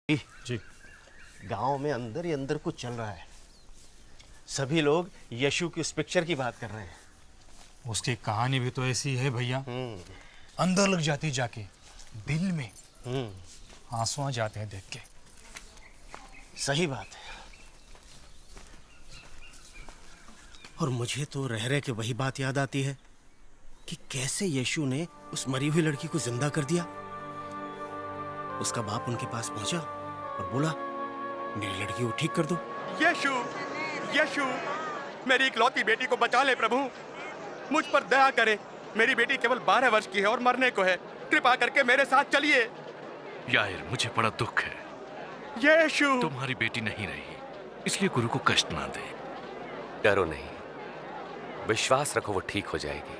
जी। गांव में अंदर ही अंदर कुछ चल रहा है। सभी लोग यशु की उस पिक्चर की बात कर रहे हैं। उसकी कहानी भी तो ऐसी है भैया, अंदर लग जाती जाके, दिल में आंसू आ जाते हैं देख के। सही बात है। और मुझे तो रह रह के वही बात याद आती है कि कैसे यीशु ने उस मरी हुई लड़की को जिंदा कर दिया। उसका बाप उनके पास पहुंचा और बोला, मेरी लड़की को ठीक कर दो। यीशु, यीशु, मेरी इकलौती बेटी को बचा ले प्रभु, मुझ पर दया करे। मेरी बेटी केवल 12 वर्ष की है और मरने को है। कृपा करके मेरे साथ चलिए। यार, मुझे बड़ा दुख है। यीशु, तुम्हारी बेटी नहीं रही, इसलिए गुरु को कष्ट ना दे। डरो नहीं, विश्वास रखो, वो ठीक हो जाएगी।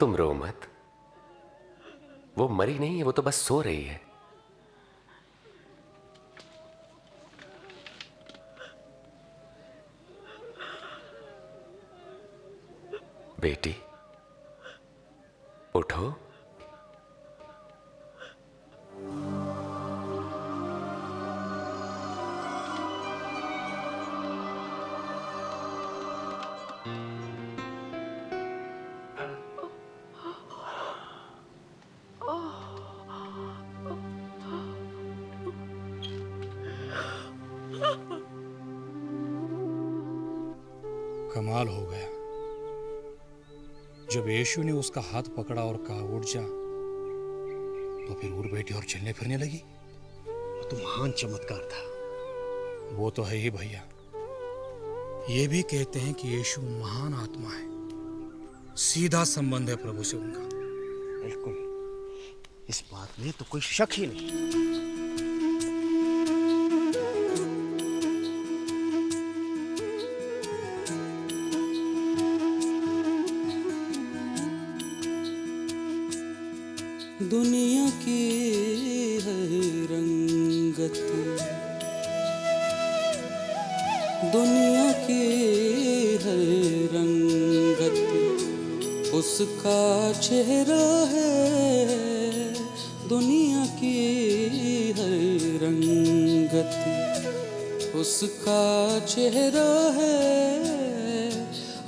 तुम रो मत, वो मरी नहीं है, वो तो बस सो रही है। बेटी, उठो। कमाल हो गया। जब यीशु ने उसका हाथ पकड़ा और कहा उठ जा, तो फिर उठ बैठी और चलने फिरने लगी। वो तो महान चमत्कार था। वो तो है ही भैया। ये भी कहते हैं कि यीशु महान आत्मा है, सीधा संबंध है प्रभु से उनका। बिल्कुल, इस बात में तो कोई शक ही नहीं। दुनिया की है रंगत, दुनिया की है रंगत, उसका चेहरा है। दुनिया की है रंगत, उसका चेहरा है।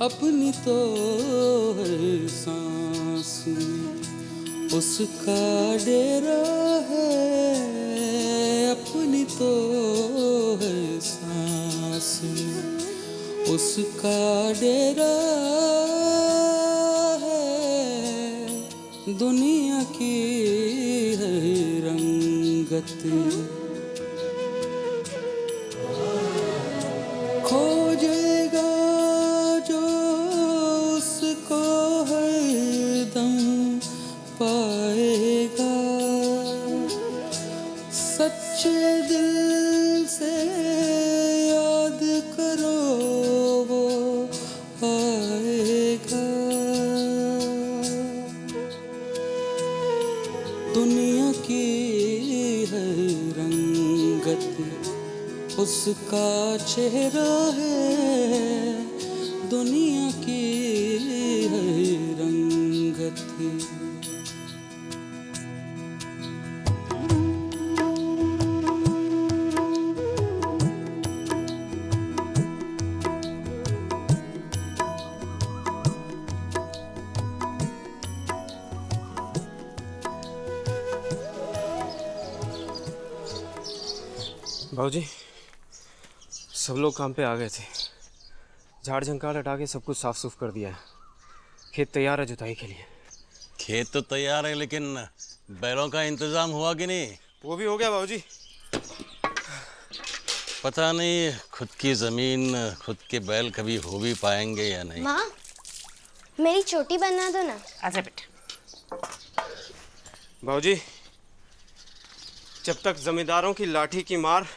अपनी तो है सांस में उसका डेरा है। अपनी तो है सांस में उसका डेरा है। दुनिया की है रंगत, खोजेगा जो उसको हरदम पाएगा। सच्चे दिल से याद करो, वो आएगा। दुनिया की है रंगत, उसका चेहरा है। दुनिया की है रंगत। बाबूजी, सब लोग काम पे आ गए थे। झाड़ झंकार हटा के सब कुछ साफ सुफ कर दिया है। खेत तैयार है जुताई के लिए। खेत तो तैयार है, लेकिन बैलों का इंतजाम हुआ कि नहीं? वो भी हो गया बाबूजी। पता नहीं खुद की जमीन, खुद के बैल कभी हो भी पाएंगे या नहीं। माँ, मेरी चोटी बना दो ना। आजा बेटा। बाबूजी, जब तक जमींदारों की लाठी की मार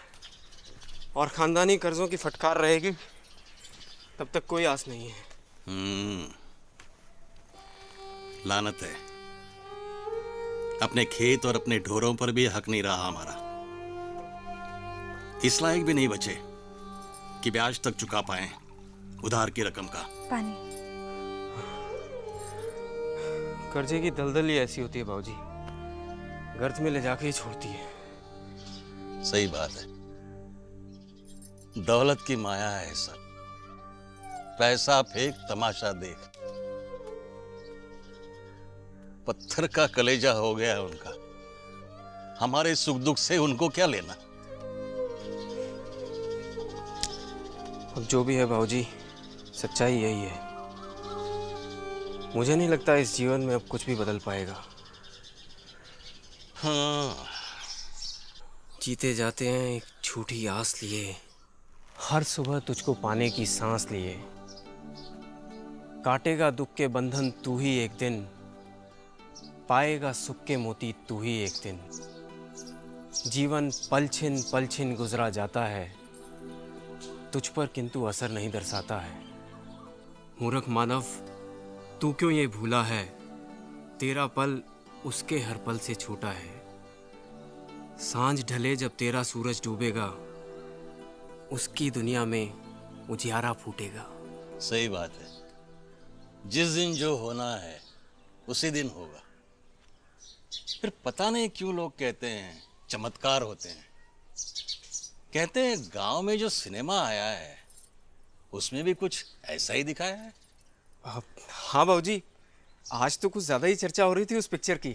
और खानदानी कर्जों की फटकार रहेगी, तब तक कोई आस नहीं है। लानत है, अपने खेत और अपने ढोरों पर भी हक नहीं रहा हमारा। इस लायक भी नहीं बचे कि ब्याज तक चुका पाएं उधार की रकम का। पानी। कर्जे की दलदल ही ऐसी होती है बाबूजी, गर्त में ले जाके ही छोड़ती है। सही बात है, दौलत की माया है सब। पैसा फेंक, तमाशा देख। पत्थर का कलेजा हो गया उनका। हमारे सुख दुख से उनको क्या लेना। अब जो भी है बाबूजी, सच्चाई यही है। मुझे नहीं लगता इस जीवन में अब कुछ भी बदल पाएगा। हाँ, जीते जाते हैं एक झूठी आस लिए, हर सुबह तुझको पाने की सांस लिए। काटेगा दुख के बंधन तू ही एक दिन, पाएगा सुख के मोती तू ही एक दिन। जीवन पल छिन गुजरा जाता है, तुझ पर किंतु असर नहीं दर्शाता है। मूर्ख मानव, तू क्यों ये भूला है, तेरा पल उसके हर पल से छोटा है। सांझ ढले जब तेरा सूरज डूबेगा, उसकी दुनिया में उजियारा फूटेगा। सही बात है, जिस दिन जो होना है उसी दिन होगा। फिर पता नहीं क्यों लोग कहते हैं चमत्कार होते हैं। कहते हैं गांव में जो सिनेमा आया है उसमें भी कुछ ऐसा ही दिखाया है। हाँ बाबूजी, आज तो कुछ ज़्यादा ही चर्चा हो रही थी उस पिक्चर की।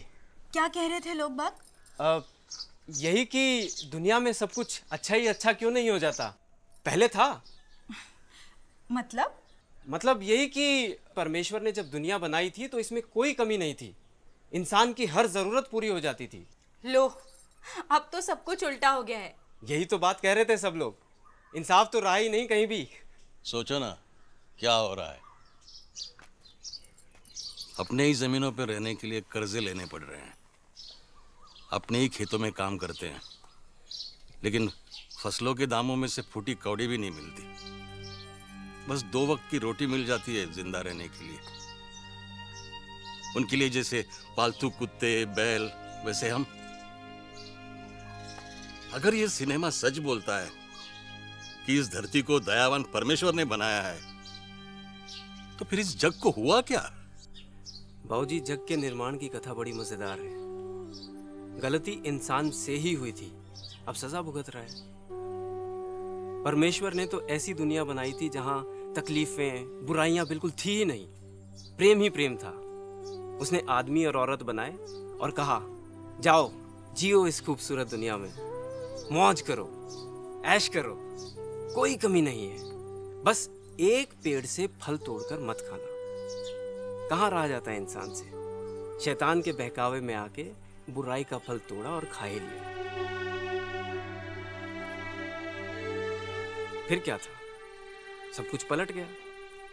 क्या कह रहे थे लोग बाग? यही कि दुनिया में सब कुछ अच्छा ही अच्छा क्यों नहीं हो जाता, पहले था। मतलब यही कि परमेश्वर ने जब दुनिया बनाई थी तो इसमें कोई कमी नहीं थी, इंसान की हर ज़रूरत पूरी हो जाती थी। लो, अब तो सब कुछ उल्टा हो गया है। यही तो बात कह रहे थे सब लोग, इंसाफ तो रहा ही नहीं कहीं भी। सोचो ना क्या हो रहा है। अपने ही जमीनों पर रहने के लिए कर्जे लेने पड़ रहे हैं, अपने ही खेतों में काम करते हैं, लेकिन फसलों के दामों में से फूटी कौड़ी भी नहीं मिलती। बस 2 वक्त की रोटी मिल जाती है जिंदा रहने के लिए। उनके लिए जैसे पालतू कुत्ते बैल, वैसे हम। अगर ये सिनेमा सच बोलता है कि इस धरती को दयावान परमेश्वर ने बनाया है, तो फिर इस जग को हुआ क्या? बाबूजी, जग के निर्माण की कथा बड़ी मजेदार है। गलती इंसान से ही हुई थी, अब सजा भुगत रहा है। परमेश्वर ने तो ऐसी दुनिया बनाई थी जहां तकलीफें बुराइयां बिल्कुल थी ही नहीं, प्रेम ही प्रेम था। उसने आदमी और औरत बनाए और कहा, जाओ जियो इस खूबसूरत दुनिया में, मौज करो, ऐश करो, कोई कमी नहीं है। बस एक पेड़ से फल तोड़कर मत खाना। कहाँ रहा जाता है इंसान से, शैतान के बहकावे में आके बुराई का फल तोड़ा और खा ही लिया। फिर क्या था, सब कुछ पलट गया।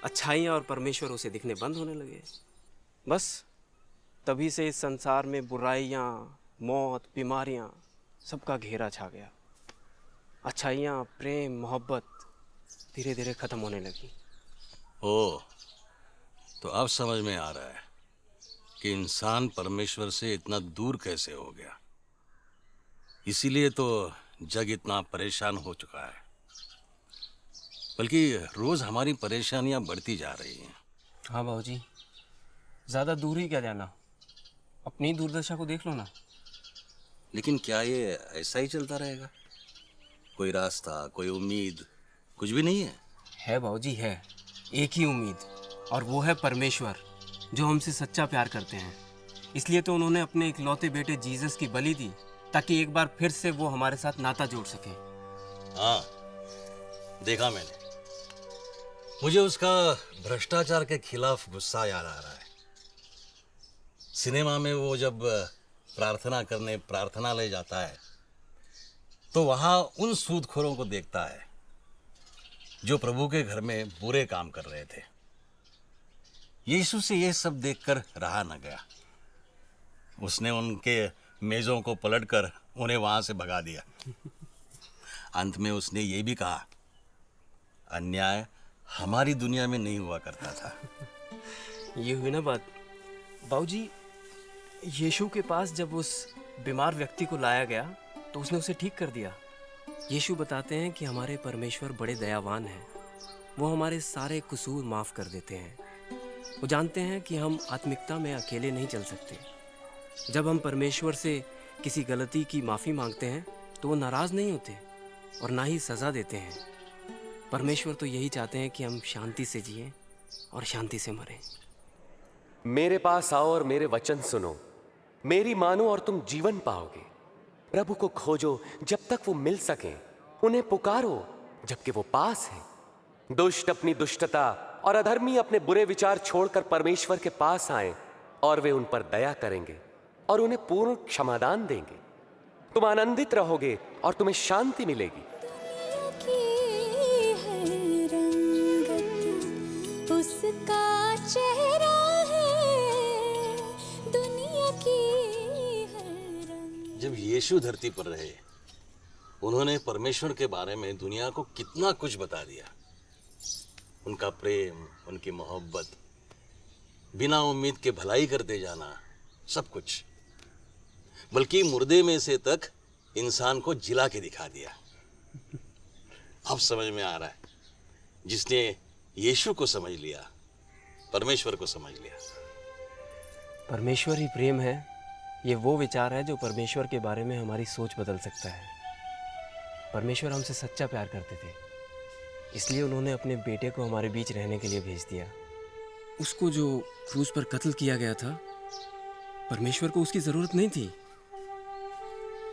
अच्छाइयाँ और परमेश्वर उसे दिखने बंद होने लगे। बस तभी से इस संसार में बुराइयाँ, मौत, बीमारियाँ, सबका घेरा छा गया। अच्छाइयाँ, प्रेम, मोहब्बत धीरे धीरे खत्म होने लगी। ओ, तो अब समझ में आ रहा है कि इंसान परमेश्वर से इतना दूर कैसे हो गया। इसीलिए तो जग इतना परेशान हो चुका है, बल्कि रोज हमारी परेशानियां बढ़ती जा रही हैं। हाँ बाबूजी, ज़्यादा दूर ही क्या जाना, अपनी दुर्दशा को देख लो ना। लेकिन क्या ये ऐसा ही चलता रहेगा? कोई रास्ता, कोई उम्मीद कुछ भी नहीं है? है बाबूजी, है एक ही उम्मीद, और वो है परमेश्वर, जो हमसे सच्चा प्यार करते हैं। इसलिए तो उन्होंने अपने इकलौते बेटे जीसस की बलि दी, ताकि एक बार फिर से वो हमारे साथ नाता जोड़ सके। हाँ, देखा मैंने। मुझे उसका भ्रष्टाचार के खिलाफ गुस्सा याद आ रहा है। सिनेमा में वो जब प्रार्थना करने प्रार्थनालय जाता है तो वहां उन सूदखोरों को देखता है जो प्रभु के घर में बुरे काम कर रहे थे। यीशु से यह सब देखकर रहा न गया। उसने उनके मेजों को पलटकर उन्हें वहां से भगा दिया। अंत में उसने ये भी कहा, अन्याय हमारी दुनिया में नहीं हुआ करता था। ये हुई ना बात। बाबूजी, यीशु के पास जब उस बीमार व्यक्ति को लाया गया तो उसने उसे ठीक कर दिया। यीशु बताते हैं कि हमारे परमेश्वर बड़े दयावान हैं। वो हमारे सारे कसूर माफ़ कर देते हैं। वो जानते हैं कि हम आत्मिकता में अकेले नहीं चल सकते। जब हम परमेश्वर से किसी गलती की माफ़ी मांगते हैं तो वो नाराज़ नहीं होते और ना ही सज़ा देते हैं। परमेश्वर तो यही चाहते हैं कि हम शांति से जिएं और शांति से मरें। मेरे पास आओ और मेरे वचन सुनो, मेरी मानो और तुम जीवन पाओगे। प्रभु को खोजो जब तक वो मिल सके, उन्हें पुकारो जबकि वो पास है। दुष्ट अपनी दुष्टता और अधर्मी अपने बुरे विचार छोड़कर परमेश्वर के पास आए और वे उन पर दया करेंगे और उन्हें पूर्ण क्षमादान देंगे। तुम आनंदित रहोगे और तुम्हें शांति मिलेगी। उसका चेहरा है दुनिया की है रंग। जब यीशु धरती पर रहे उन्होंने परमेश्वर के बारे में दुनिया को कितना कुछ बता दिया। उनका प्रेम, उनकी मोहब्बत, बिना उम्मीद के भलाई करते जाना, सब कुछ। बल्कि मुर्दे में से तक इंसान को जिला के दिखा दिया। अब समझ में आ रहा है, जिसने यीशु को समझ लिया, परमेश्वर को समझ लिया। परमेश्वर ही प्रेम है। ये वो विचार है जो परमेश्वर के बारे में हमारी सोच बदल सकता है। परमेश्वर हमसे सच्चा प्यार करते थे, इसलिए उन्होंने अपने बेटे को हमारे बीच रहने के लिए भेज दिया। उसको जो क्रूज पर कत्ल किया गया था, परमेश्वर को उसकी ज़रूरत नहीं थी,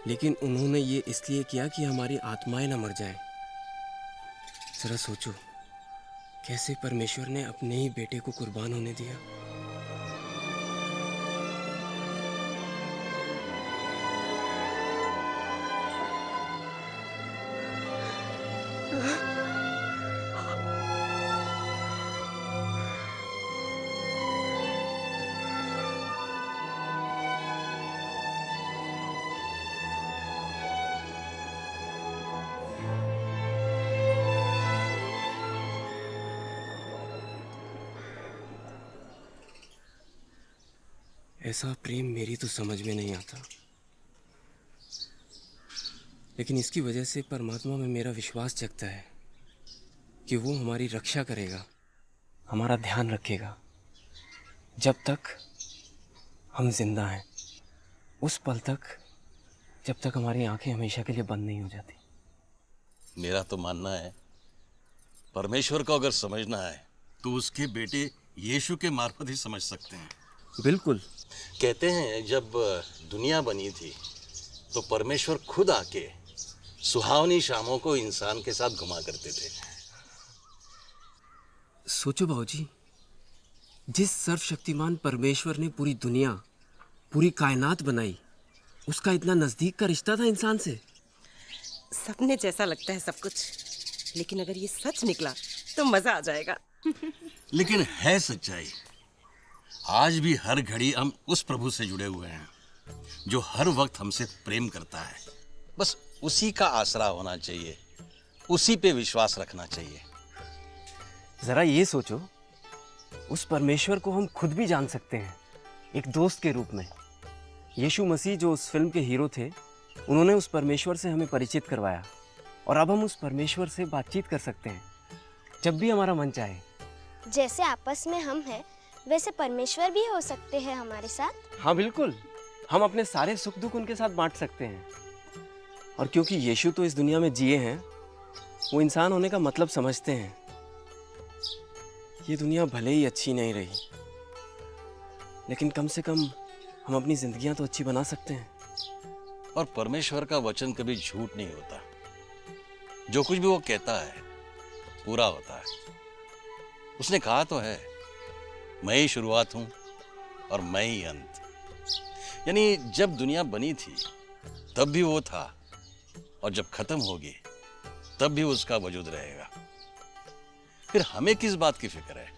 लेकिन उन्होंने ये इसलिए किया कि हमारी आत्माएं न मर जाएं। ज़रा सोचो, कैसे परमेश्वर ने अपने ही बेटे को कुर्बान होने दिया। ऐसा प्रेम मेरी तो समझ में नहीं आता, लेकिन इसकी वजह से परमात्मा में मेरा विश्वास जगता है कि वो हमारी रक्षा करेगा, हमारा ध्यान रखेगा जब तक हम जिंदा हैं, उस पल तक जब तक हमारी आंखें हमेशा के लिए बंद नहीं हो जाती। मेरा तो मानना है, परमेश्वर को अगर समझना है तो उसके बेटे यीशु के मार्फत ही समझ सकते हैं। बिल्कुल। कहते हैं जब दुनिया बनी थी तो परमेश्वर खुद आके सुहावनी शामों को इंसान के साथ घुमा करते थे। सोचो बाबूजी, जिस सर्वशक्तिमान परमेश्वर ने पूरी दुनिया, पूरी कायनात बनाई, उसका इतना नजदीक का रिश्ता था इंसान से। सपने जैसा लगता है सब कुछ, लेकिन अगर ये सच निकला तो मजा आ जाएगा। लेकिन है सच्चाई। आज भी हर घड़ी हम उस प्रभु से जुड़े हुए हैं जो हर वक्त हमसे प्रेम करता है। बस उसी का आसरा होना चाहिए, उसी पे विश्वास रखना चाहिए। जरा ये सोचो, उस परमेश्वर को हम खुद भी जान सकते हैं, एक दोस्त के रूप में। यीशु मसीह जो उस फिल्म के हीरो थे, उन्होंने उस परमेश्वर से हमें परिचित करवाया और अब हम उस परमेश्वर से बातचीत कर सकते हैं जब भी हमारा मन चाहे। जैसे आपस में हम हैं, वैसे परमेश्वर भी हो सकते हैं हमारे साथ। हाँ बिल्कुल, हम अपने सारे सुख दुख उनके साथ बांट सकते हैं। और क्योंकि यीशु तो इस दुनिया में जिए हैं, वो इंसान होने का मतलब समझते हैं। ये दुनिया भले ही अच्छी नहीं रही, लेकिन कम से कम हम अपनी जिंदगियां तो अच्छी बना सकते हैं। और परमेश्वर का वचन कभी झूठ नहीं होता। जो कुछ भी वो कहता है पूरा होता है। उसने कहा तो है, मैं ही शुरुआत हूं और मैं ही अंत। यानी जब दुनिया बनी थी तब भी वो था, और जब खत्म होगी तब भी उसका वजूद रहेगा। फिर हमें किस बात की फिक्र है?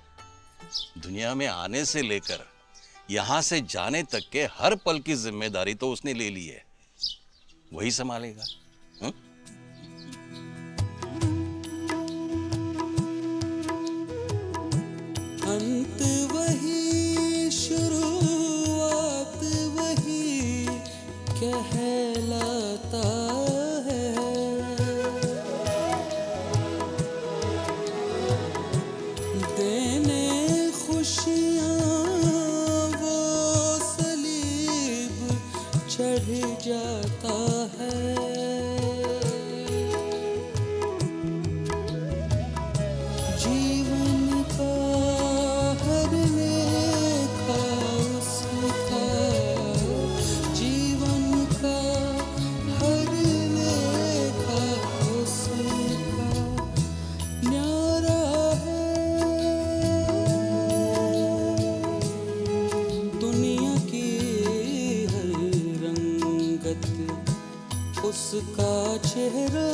दुनिया में आने से लेकर यहां से जाने तक के हर पल की जिम्मेदारी तो उसने ले ली है, वही संभालेगा। अंत वही शुरुआत वही कहलाता है। देने खुशियाँ वो सलीब चढ़ जाता है। जीवन का हर लेखा उसका, जीवन का हर लेखा उसका न्यारा है। दुनिया की हर रंगत उसका चेहरा